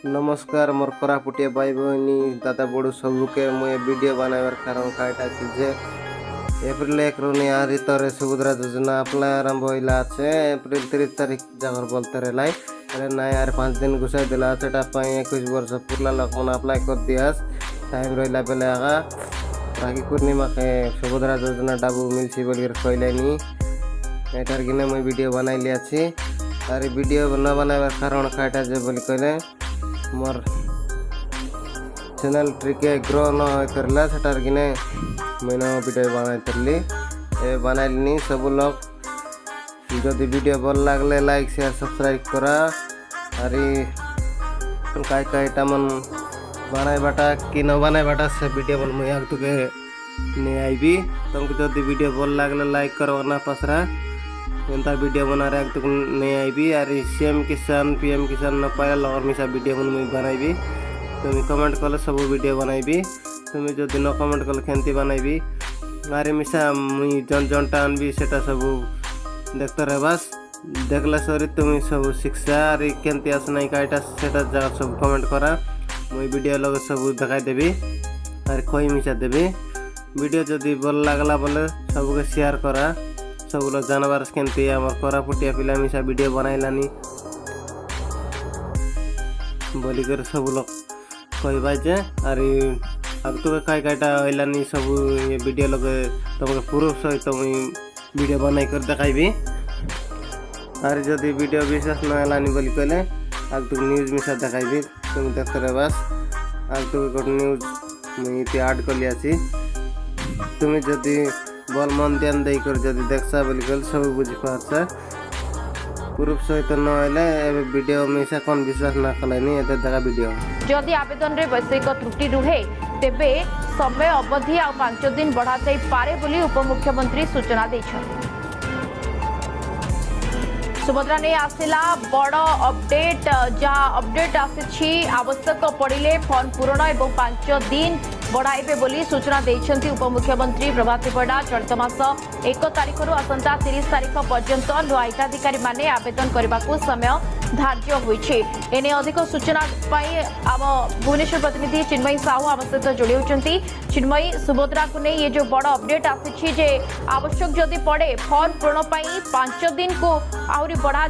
नमस्कार मोर कोरापुटिया भाई बहनी दादा बड़ू सबके मुझे वीडियो बनावर कारण कईटा कि जे एप्रिल 1 रु निहारी तरे सुभद्रा योजना अप्लाई आरंभ होइला আছে एप्रिल 30 तारीख जागर बोलते रहे अरे ना यार 5 दिन घुसाई दिला सेटा 21 वर्ष पुरला लोक मन अप्लाई कर दियास टाइम रहिला बेले आगा राखी पूर्णिमा के सुभद्रा योजना डाबू मिलछि बोली कहलेनी एटार किने मुई वीडियो बनाई लिया छी अरे वीडियो न बनावर कारण कईटा जे बोली कहले मोर चैनल ट्रिके ग्रो न करला सेटार किने मैं वीडियो बनाई तरली ए बनाइलिनी सब लोग जदि वीडियो भल लागले लाइक शेयर सब्सक्राइब करा अरे कईटा मन बनाई बाटा कि न बनाई बाटा से वीडियो बल मुझे तुके नहीं आईबी तुमको जदि वीडियो भल लागले लाइक करो ना पसरा एंता वीडियो बना रहे तुक नहीं आईबी अरे सीएम किसान पीएम किसान न पाया लगन मिसा वीडियो मुझे बनाइबी तुम कमेंट कले सब वीडियो बनाइबी तुम्हें जो दिन कमेंट कल खेमती बनइबी अरे मिसा मुई जन जनटा आनबी सेटा सब देखते रहे बस देखला सरी तुम सब शिक्षा अरे केमती आसना कईटा सेटा जगह सब कमेंट करा मुई वीडियो लगे सब देखाई देवी अरे कही मिसा देवी वीडियो जदि भल लागला बोले सबके शेयर करा सब लोग जानवर केमती आम कोरापुटिया पिला मिसा वीडियो बनाइलानी बोलिकर सब लोग कहबा जे अरे अब तो कईटा आइलानी सब ये वीडियो लगे तुमको प्रूफ सहित मुई वीडियो बनाई कर देखाइबी अरे जदि वीडियो विशेष न आलानी बोली कहले अब तुम न्यूज मिसा देखाइबी तुम देखते रहे बस अब तो गोटे न्यूज मुई इति ऐड कर लिया छी तुम्हें जदि बल मन ध्यान देकर जदि देखसा बोली कहले सब बुझी पारसा प्रूफ सहित न आइले एबे वीडियो मिसा कौन विश्वास ना कलानी एते देखा वीडियो जदि आवेदन रे वैषयिक त्रुटि रुहे तेबे समय अवधि आ 5 दिन बढ़ा जाई पारे बोली उपमुख्यमंत्री सूचना दैछन सुभद्रा ने आसिला बड़ अपडेट जहाँ अपडेट आसी आवश्यक पड़िले फॉर्म पूरण और 5 दिन बढ़ाइबे बोली सूचना दैछंती उपमुख्यमंत्री प्रभाती परिडा चलित मास 1 तारिख रु आसंता 30 तारिख पर्यंत नुआ हिताधिकारी माने आवेदन करने समय धार्य होइछे एने अधिक सूचना पाई आम भुवनेश्वर प्रतिनिधि चिन्मयी साहू आम सहित जोड़ी होती चिन्मयी सुभद्रा को नहीं ये जो बड़ अपडेट आसी जे आवश्यक जदि पड़े फॉर्म पूरण 5 दिन को आहरी बढ़ा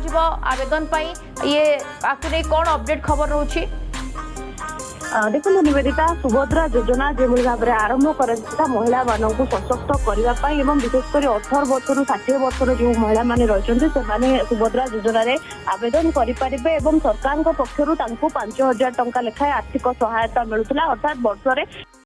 आवेदन पाई ये कौन अपडेट खबर रोची देखो निवेदिता सुभद्रा योजना जो भाव में आरंभ कर महिला मान सशक्त करने विशेषकर 18 वर्ष रु 60 वर्ष जो महिला मान रही सुभद्रा योजना रे आवेदन करें सरकार पक्षर 5,000 टंका लेखाएं आर्थिक सहायता मिलूला अर्थात वर्ष